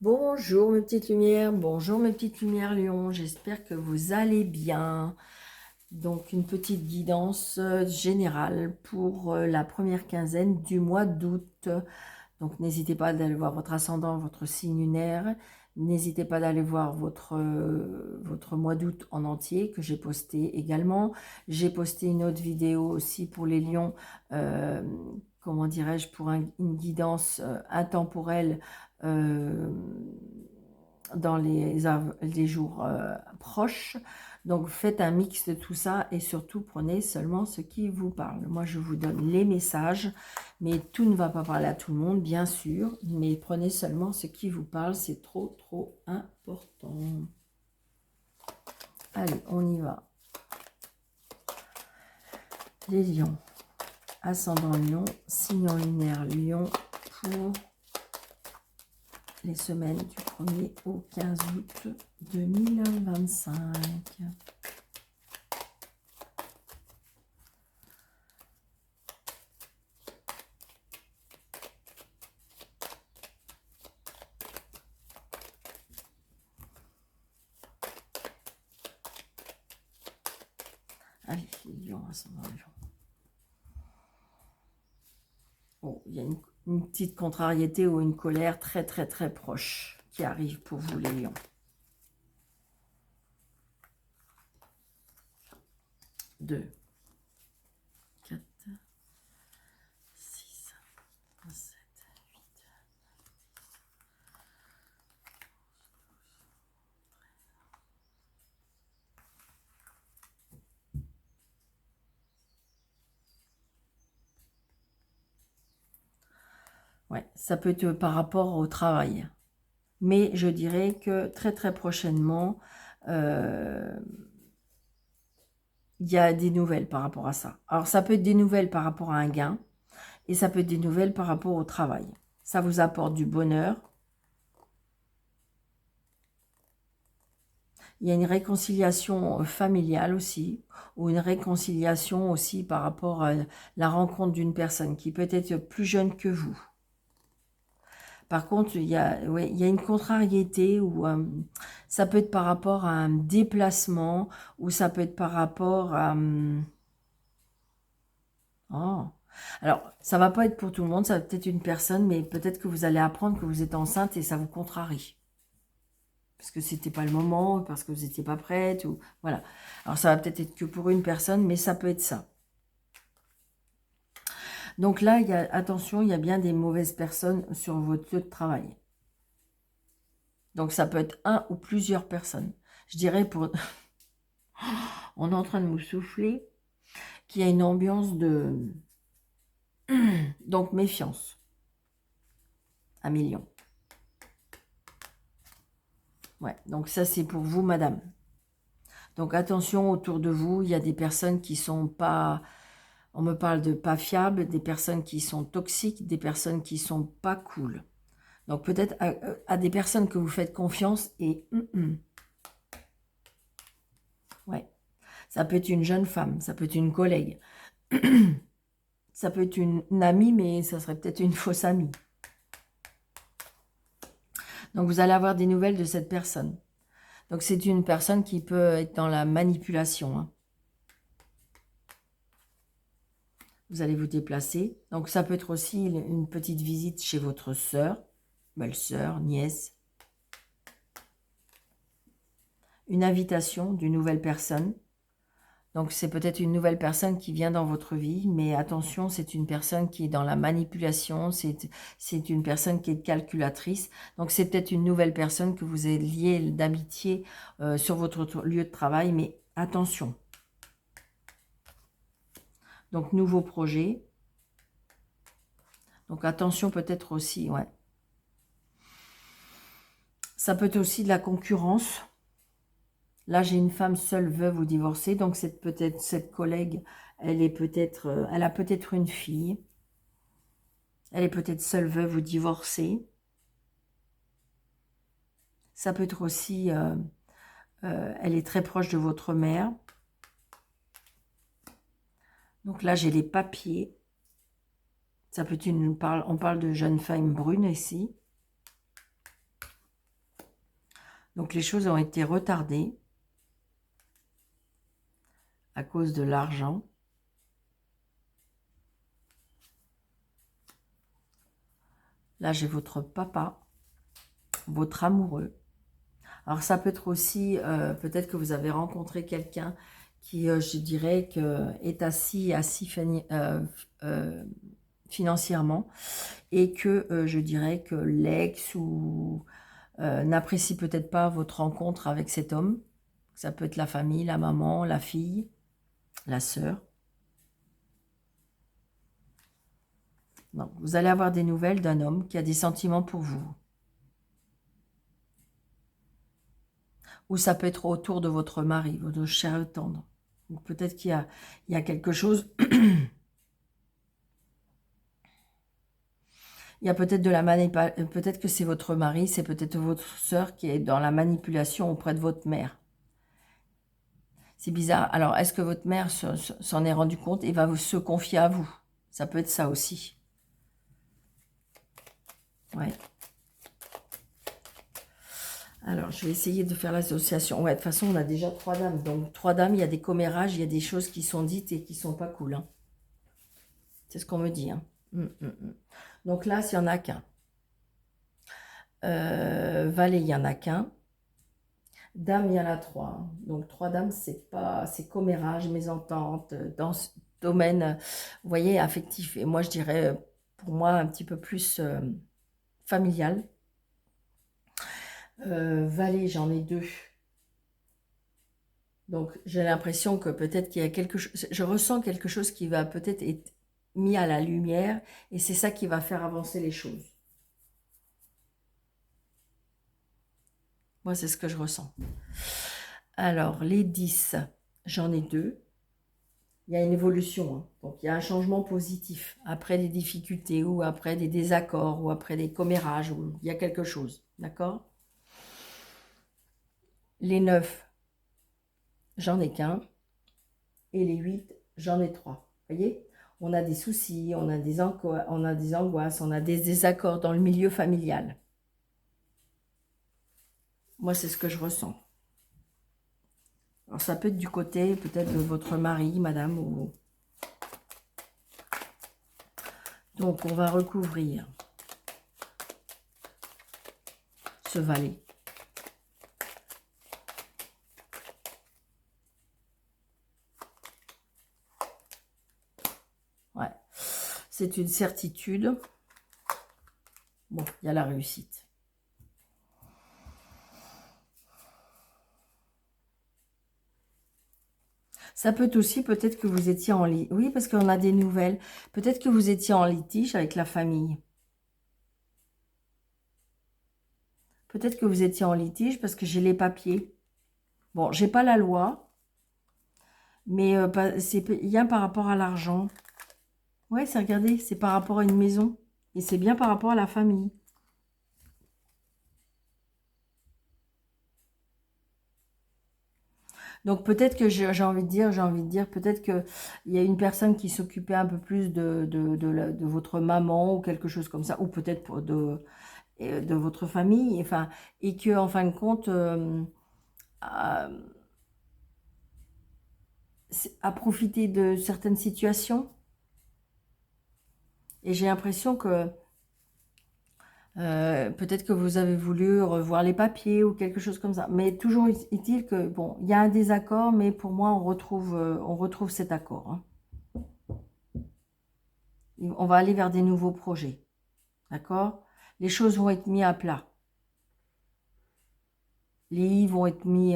Bonjour mes petites lumières, bonjour mes petites lumières Lion, j'espère que vous allez bien. Donc une petite guidance générale pour la première quinzaine du mois d'août. Donc n'hésitez pas d'aller voir votre ascendant, votre signe lunaire. N'hésitez pas d'aller voir votre mois d'août en entier que j'ai posté également. J'ai posté une autre vidéo aussi pour les lions, comment dirais-je, pour une guidance intemporelle euh, dans les jours proches. Donc faites un mix de tout ça et surtout prenez seulement ce qui vous parle. Moi je vous donne les messages, mais tout ne va pas parler à tout le monde bien sûr, mais prenez seulement ce qui vous parle, c'est trop important. Allez, on y va. Les lions, ascendant lion, signe lunaire lion pour les semaines du 1er au 15 août 2025. Allez, lion, ascendant lion. Oh, il y a une petite contrariété ou une colère très proche qui arrive pour vous les lions. 2, 4, 6, 7, 8, ouais, ça peut être par rapport au travail. Mais je dirais que très prochainement, il y a des nouvelles par rapport à ça. Alors, ça peut être des nouvelles par rapport à un gain et ça peut être des nouvelles par rapport au travail. Ça vous apporte du bonheur. Il y a une réconciliation familiale aussi, ou une réconciliation aussi par rapport à la rencontre d'une personne qui peut être plus jeune que vous. Par contre, il y a une contrariété où ça peut être par rapport à un déplacement, ou ça peut être par rapport à... oh. Alors, ça va pas être pour tout le monde, ça va peut-être une personne, mais peut-être que vous allez apprendre que vous êtes enceinte et ça vous contrarie. Parce que c'était pas le moment, parce que vous n'étiez pas prête, ou voilà. Alors, ça va peut-être être que pour une personne, mais ça peut être ça. Donc là, attention, il y a bien des mauvaises personnes sur votre lieu de travail. Donc ça peut être un ou plusieurs personnes. Je dirais pour... On est en train de me souffler qu'il y a une ambiance de... Donc méfiance. Un million. Ouais, donc ça c'est pour vous, madame. Donc attention, autour de vous, il y a des personnes qui sont pas... On me parle de pas fiables, des personnes qui sont toxiques, des personnes qui sont pas cool. Donc peut-être à des personnes que vous faites confiance et... ouais. Ça peut être une jeune femme, ça peut être une collègue. Ça peut être une amie, mais ça serait peut-être une fausse amie. Donc vous allez avoir des nouvelles de cette personne. Donc c'est une personne qui peut être dans la manipulation, hein. Vous allez vous déplacer. Donc ça peut être aussi une petite visite chez votre sœur, belle-sœur, nièce. Une invitation d'une nouvelle personne. Donc c'est peut-être une nouvelle personne qui vient dans votre vie, mais attention, c'est une personne qui est dans la manipulation, c'est une personne qui est calculatrice. Donc c'est peut-être une nouvelle personne que vous êtes liée d'amitié sur votre lieu de travail, mais attention. Donc nouveau projet. Donc attention peut-être aussi, ouais. Ça peut être aussi de la concurrence. Là, j'ai une femme seule, veuve ou divorcée, donc c'est peut-être cette collègue, elle a peut-être une fille. Elle est peut-être seule, veuve ou divorcée. Ça peut être aussi, elle est très proche de votre mère. Donc là, j'ai les papiers. Ça peut être on parle de jeune femme brune ici. Donc les choses ont été retardées à cause de l'argent. Là, j'ai votre papa, votre amoureux. Alors ça peut être aussi, peut-être que vous avez rencontré quelqu'un qui, je dirais, est assis financièrement, et que je dirais que l'ex ou n'apprécie peut-être pas votre rencontre avec cet homme. Ça peut être la famille, la maman, la fille, la sœur. Donc, vous allez avoir des nouvelles d'un homme qui a des sentiments pour vous. Ou ça peut être autour de votre mari, votre cher et tendre. Peut-être qu'il y a quelque chose. Il y a peut-être de la manipulation. Peut-être que c'est votre mari, c'est peut-être votre sœur qui est dans la manipulation auprès de votre mère. C'est bizarre. Alors, est-ce que votre mère s'en est rendu compte et va se confier à vous? Ça peut être ça aussi. Ouais. Alors, je vais essayer de faire l'association. Ouais, de toute façon, on a déjà 3 dames. Donc, 3 dames, il y a des commérages, il y a des choses qui sont dites et qui sont pas cool. Hein. C'est ce qu'on me dit. Hein. Donc là, s'il n'y en a qu'un. Valet, il n'y en a qu'un. Dame, il y en a 3. Hein. Donc, 3 dames, c'est commérage, mésentente, dans ce domaine, vous voyez, affectif. Et moi, je dirais, pour moi, un petit peu plus familial. Valet, j'en ai 2. Donc, j'ai l'impression que peut-être qu'il y a quelque chose, je ressens quelque chose qui va peut-être être mis à la lumière, et c'est ça qui va faire avancer les choses. Moi, c'est ce que je ressens. Alors, les 10, j'en ai 2. Il y a une évolution, hein. Donc il y a un changement positif, après des difficultés, ou après des désaccords, ou après des commérages, ou il y a quelque chose, d'accord? Les 9, j'en ai qu'un, et les 8, j'en ai 3. Vous voyez? On a des soucis, on a des angoisses, on a des désaccords dans le milieu familial. Moi, c'est ce que je ressens. Alors, ça peut être du côté, peut-être, de votre mari, madame. Donc, on va recouvrir ce valet. Ouais. C'est une certitude. Bon, il y a la réussite. Ça peut être aussi, peut-être que vous étiez en litige. Oui, parce qu'on a des nouvelles. Peut-être que vous étiez en litige avec la famille. Peut-être que vous étiez en litige parce que j'ai les papiers. Bon, j'ai pas la loi, mais c'est bien par rapport à l'argent. Ouais, c'est, regardez, c'est par rapport à une maison. Et c'est bien par rapport à la famille. Donc peut-être que j'ai envie de dire, peut-être qu'il y a une personne qui s'occupait un peu plus de votre maman ou quelque chose comme ça, ou peut-être de votre famille, enfin, et que en fin de compte, à profiter de certaines situations. Et j'ai l'impression que peut-être que vous avez voulu revoir les papiers ou quelque chose comme ça. Mais toujours est-il que, bon, il y a un désaccord, mais pour moi, on retrouve cet accord. Hein. On va aller vers des nouveaux projets. D'accord? Les choses vont être mises à plat. Les i vont être mis,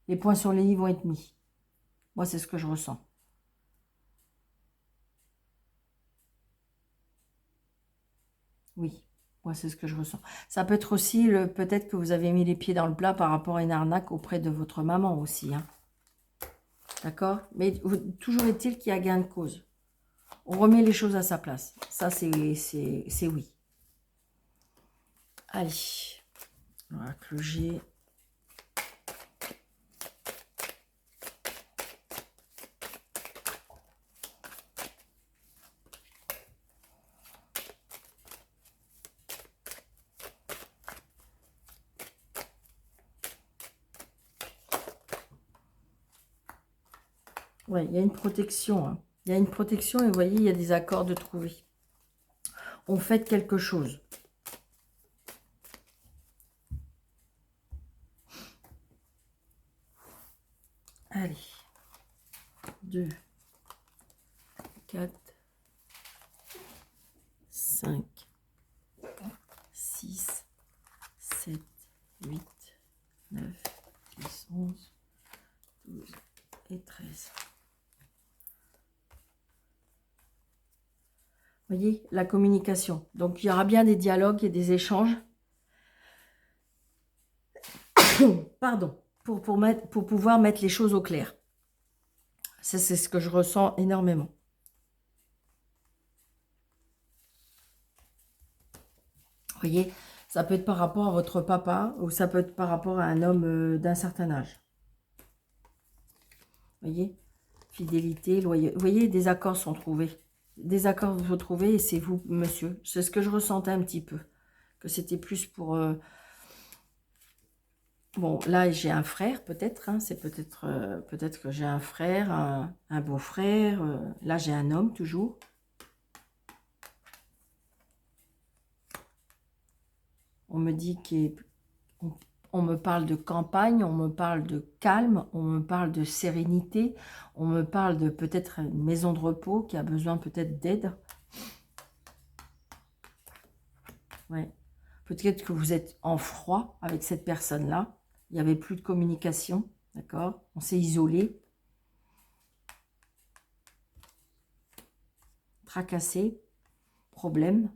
les points sur les i vont être mis. Moi, c'est ce que je ressens. Oui, moi, c'est ce que je ressens. Ça peut être aussi, peut-être que vous avez mis les pieds dans le plat par rapport à une arnaque auprès de votre maman aussi. Hein. D'accord? Mais toujours est-il qu'il y a gain de cause. On remet les choses à sa place. Ça, c'est oui. Allez. Voilà, clocher. Ouais, il y a une protection. Hein. Il y a une protection et vous voyez, il y a des accords de trouver. On fait quelque chose. Allez. 2, 4, 5, 6, 7, 8, 9, 10, 11, 12 et 13. Vous voyez, la communication. Donc, il y aura bien des dialogues et des échanges. Pardon. Pour pouvoir mettre les choses au clair. Ça, c'est ce que je ressens énormément. Vous voyez, ça peut être par rapport à votre papa ou ça peut être par rapport à un homme d'un certain âge. Vous voyez, fidélité, loyauté. Vous voyez, des accords sont trouvés. Des accords sont trouvés et c'est vous, monsieur. C'est ce que je ressentais un petit peu. Que c'était plus pour... Bon, là, j'ai un frère, peut-être. Hein, c'est peut-être que j'ai un frère, un beau-frère. Là, j'ai un homme, toujours. On me dit on me parle de campagne, on me parle de calme, on me parle de sérénité, on me parle de peut-être une maison de repos qui a besoin peut-être d'aide. Ouais. Peut-être que vous êtes en froid avec cette personne-là. Il n'y avait plus de communication, d'accord? On s'est isolé. Tracassé. Problème.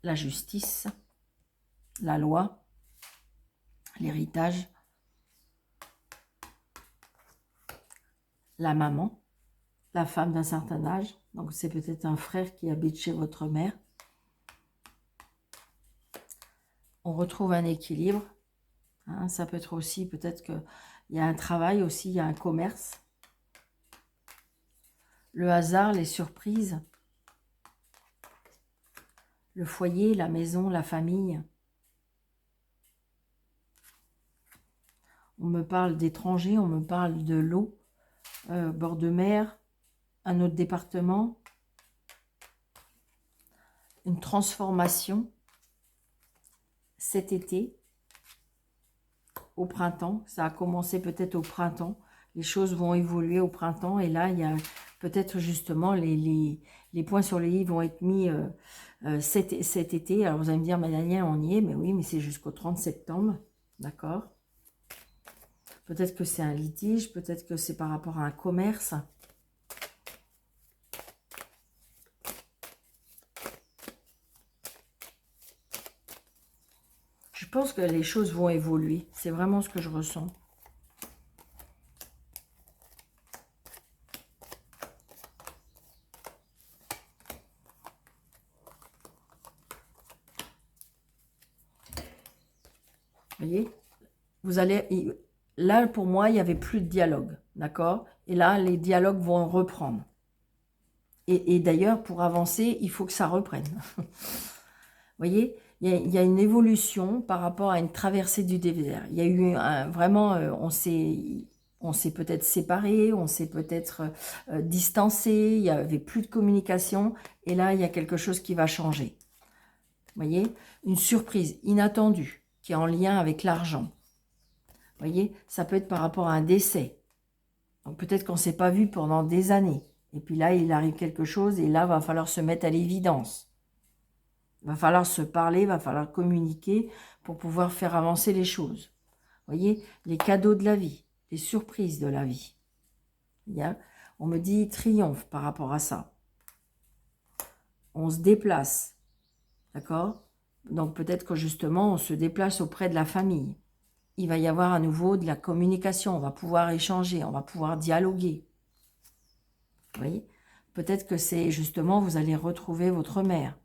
La justice. La loi. L'héritage. La maman. La femme d'un certain âge. Donc, c'est peut-être un frère qui habite chez votre mère. On retrouve un équilibre. Hein, ça peut être aussi, peut-être qu'il y a un travail aussi, il y a un commerce. Le hasard, les surprises. Le foyer, la maison, la famille. On me parle d'étrangers, on me parle de l'eau, bord de mer, un autre département. Une transformation cet été, au printemps. Ça a commencé peut-être au printemps. Les choses vont évoluer au printemps. Et là, il y a peut-être justement les points sur les i vont être mis cet été. Alors, vous allez me dire, mais Daniel, on y est. Mais oui, mais c'est jusqu'au 30 septembre. D'accord? Peut-être que c'est un litige. Peut-être que c'est par rapport à un commerce. Je pense que les choses vont évoluer. C'est vraiment ce que je ressens. Vous voyez? Vous allez... Là, pour moi, il n'y avait plus de dialogue. D'accord? Et là, les dialogues vont reprendre. Et d'ailleurs, pour avancer, il faut que ça reprenne. Vous voyez? Il y a une évolution par rapport à une traversée du désert. Il y a eu vraiment, on s'est peut-être séparés, on s'est peut-être distancé, il n'y avait plus de communication. Et là, il y a quelque chose qui va changer. Vous voyez? Une surprise inattendue qui est en lien avec l'argent. Vous voyez? Ça peut être par rapport à un décès. Donc peut-être qu'on ne s'est pas vu pendant des années. Et puis là, il arrive quelque chose et là, il va falloir se mettre à l'évidence. Il va falloir se parler, il va falloir communiquer pour pouvoir faire avancer les choses. Vous voyez, les cadeaux de la vie, les surprises de la vie. On me dit triomphe par rapport à ça. On se déplace, d'accord? Donc peut-être que justement, on se déplace auprès de la famille. Il va y avoir à nouveau de la communication, on va pouvoir échanger, on va pouvoir dialoguer. Vous voyez? Peut-être que c'est justement, vous allez retrouver votre mère.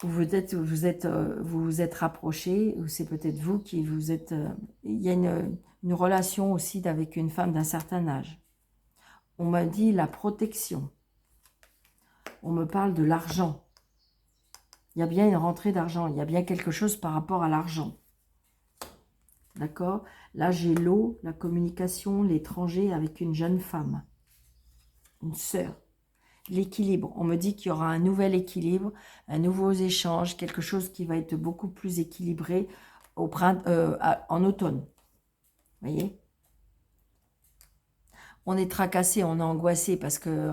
Vous vous êtes rapproché, ou c'est peut-être vous qui vous êtes... il y a une relation aussi avec une femme d'un certain âge. On m'a dit la protection. On me parle de l'argent. Il y a bien une rentrée d'argent, il y a bien quelque chose par rapport à l'argent. d'accord? Là, j'ai l'eau, la communication, l'étranger avec une jeune femme, une sœur. L'équilibre, on me dit qu'il y aura un nouvel équilibre, un nouveau échange, quelque chose qui va être beaucoup plus équilibré en automne. Vous voyez? On est tracassé, on est angoissé parce que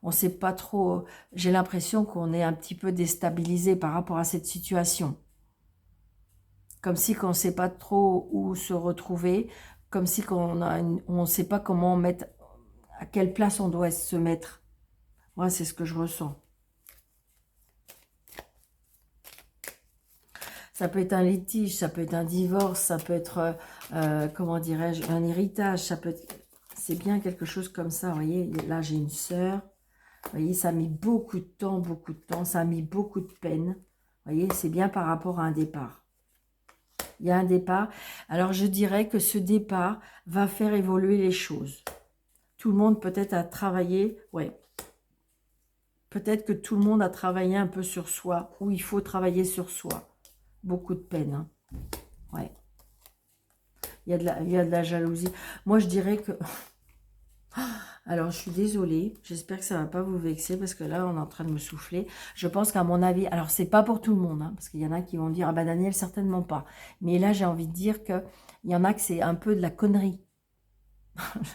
on sait pas trop. J'ai l'impression qu'on est un petit peu déstabilisé par rapport à cette situation. Comme si on ne sait pas trop où se retrouver, comme si on ne sait pas comment mettre, à quelle place on doit se mettre. Moi, c'est ce que je ressens. Ça peut être un litige, ça peut être un divorce, ça peut être, comment dirais-je, un héritage, ça peut être... C'est bien quelque chose comme ça, vous voyez. Là, j'ai une sœur. Vous voyez, ça a mis beaucoup de temps, ça a mis beaucoup de peine. Vous voyez, c'est bien par rapport à un départ. Il y a un départ. Alors, je dirais que ce départ va faire évoluer les choses. Tout le monde peut-être a travaillé, ouais. Peut-être que tout le monde a travaillé un peu sur soi, ou il faut travailler sur soi. Beaucoup de peine, hein. Ouais. Il y a de la jalousie. Moi, je dirais que... Alors, je suis désolée. J'espère que ça ne va pas vous vexer parce que là, on est en train de me souffler. Je pense qu'à mon avis... Alors, c'est pas pour tout le monde, hein, parce qu'il y en a qui vont dire « Ah ben, Daniel, certainement pas. » Mais là, j'ai envie de dire qu'il y en a que c'est un peu de la connerie.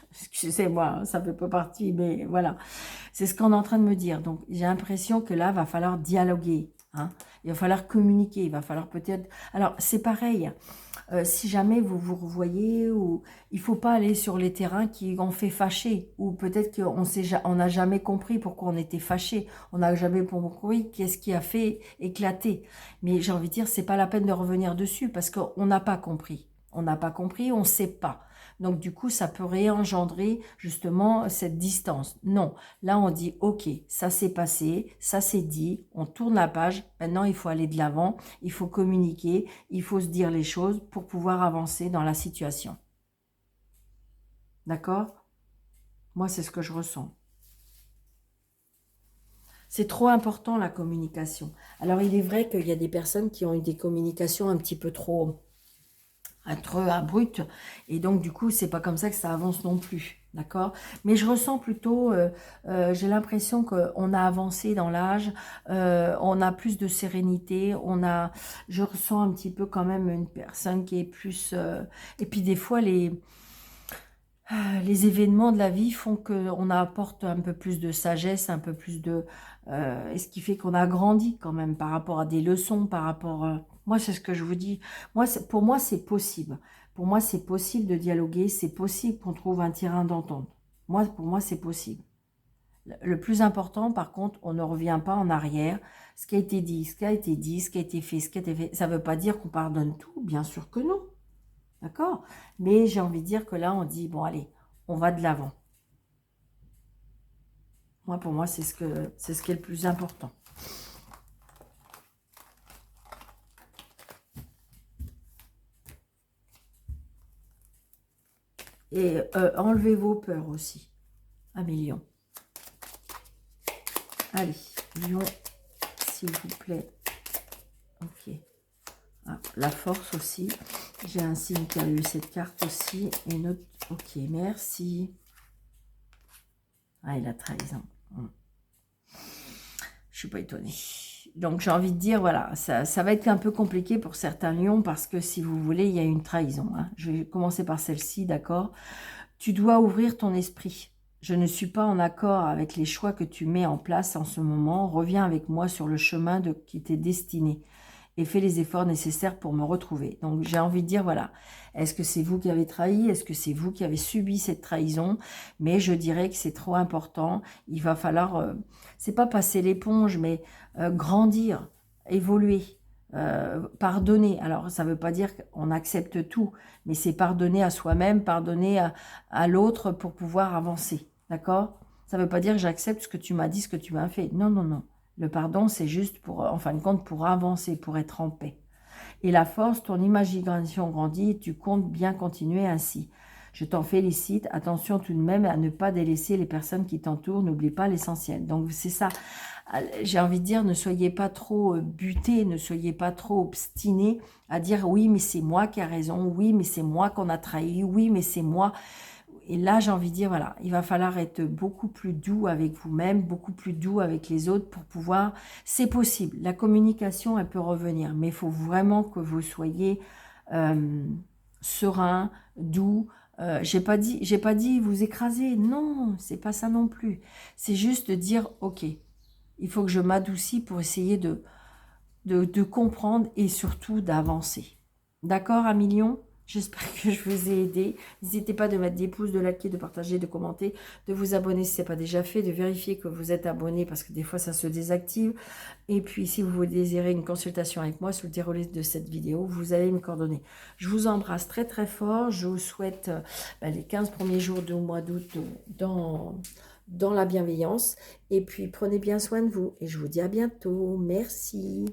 Excusez-moi, hein, ça ne fait pas partie, mais voilà. C'est ce qu'on est en train de me dire. Donc, j'ai l'impression que là, va falloir dialoguer. Hein. Il va falloir communiquer. Il va falloir peut-être... Alors, c'est pareil. Si jamais vous vous revoyez, ou il ne faut pas aller sur les terrains qui ont fait fâcher, ou peut-être qu'on n'a jamais compris pourquoi on était fâché, on n'a jamais compris qu'est-ce qui a fait éclater. Mais j'ai envie de dire, c'est pas la peine de revenir dessus, parce qu'on n'a pas compris. On n'a pas compris, on ne sait pas. Donc du coup, ça peut réengendrer justement cette distance. Non, là on dit, ok, ça s'est passé, ça s'est dit, on tourne la page, maintenant il faut aller de l'avant, il faut communiquer, il faut se dire les choses pour pouvoir avancer dans la situation. D'accord? Moi, c'est ce que je ressens. C'est trop important la communication. Alors il est vrai qu'il y a des personnes qui ont eu des communications un petit peu trop abruptes, et donc du coup c'est pas comme ça que ça avance non plus, d'accord? Mais je ressens plutôt, j'ai l'impression qu'on a avancé dans l'âge, on a plus de sérénité, je ressens un petit peu quand même une personne qui est plus, et puis des fois les événements de la vie font qu'on apporte un peu plus de sagesse, un peu plus de... et ce qui fait qu'on a grandi quand même par rapport à des leçons, par rapport... moi, c'est ce que je vous dis. Pour moi, c'est possible. Pour moi, c'est possible de dialoguer. C'est possible qu'on trouve un terrain d'entente. Pour moi, c'est possible. Le plus important, par contre, on ne revient pas en arrière. Ce qui a été dit, ce qui a été dit, ce qui a été fait, ce qui a été fait, ça ne veut pas dire qu'on pardonne tout. Bien sûr que non. D'accord? Mais j'ai envie de dire que là, on dit, bon, allez, on va de l'avant. Pour moi, c'est ce qui est le plus important. Et enlevez vos peurs aussi. Un million. Allez, lion, s'il vous plaît. Ok. Ah, la force aussi. J'ai un signe qui a eu cette carte aussi. Et une autre. Ok, merci. Ah, et la trahison. Je suis pas étonnée. Donc, j'ai envie de dire, voilà, ça va être un peu compliqué pour certains lions parce que, si vous voulez, il y a une trahison. Hein. Je vais commencer par celle-ci, d'accord? Tu dois ouvrir ton esprit. Je ne suis pas en accord avec les choix que tu mets en place en ce moment. Reviens avec moi sur le chemin qui t'est destiné et fais les efforts nécessaires pour me retrouver. Donc, j'ai envie de dire, voilà, est-ce que c'est vous qui avez trahi? Est-ce que c'est vous qui avez subi cette trahison? Mais je dirais que c'est trop important. Il va falloir, c'est pas passer l'éponge, mais grandir, évoluer, pardonner. Alors, ça ne veut pas dire qu'on accepte tout, mais c'est pardonner à soi-même, pardonner à l'autre pour pouvoir avancer. D'accord? Ça ne veut pas dire que j'accepte ce que tu m'as dit, ce que tu m'as fait. Non, non, non. Le pardon, c'est juste pour, en fin de compte, pour avancer, pour être en paix. Et la force, ton imagination grandit et tu comptes bien continuer ainsi. Je t'en félicite. Attention tout de même à ne pas délaisser les personnes qui t'entourent. N'oublie pas l'essentiel. Donc, c'est ça. j'ai envie de dire, ne soyez pas trop butés, ne soyez pas trop obstinés à dire oui, mais c'est moi qui ai raison, oui, mais c'est moi qu'on a trahi, oui, mais c'est moi. Et là, j'ai envie de dire, voilà, il va falloir être beaucoup plus doux avec vous-même, beaucoup plus doux avec les autres pour pouvoir... C'est possible, la communication, elle peut revenir, mais il faut vraiment que vous soyez euh, serein, doux. J'ai pas dit vous écraser, non, c'est pas ça non plus. C'est juste de dire, ok, il faut que je m'adoucis pour essayer de comprendre et surtout d'avancer. D'accord, Amilion? J'espère que je vous ai aidé. N'hésitez pas de mettre des pouces, de liker, de partager, de commenter, de vous abonner si ce n'est pas déjà fait, de vérifier que vous êtes abonné parce que des fois ça se désactive. Et puis si vous désirez une consultation avec moi sous le déroulé de cette vidéo, vous allez me coordonner. Je vous embrasse très très fort. Je vous souhaite les 15 premiers jours du mois d'août dans la bienveillance. Et puis prenez bien soin de vous. Et je vous dis à bientôt. Merci.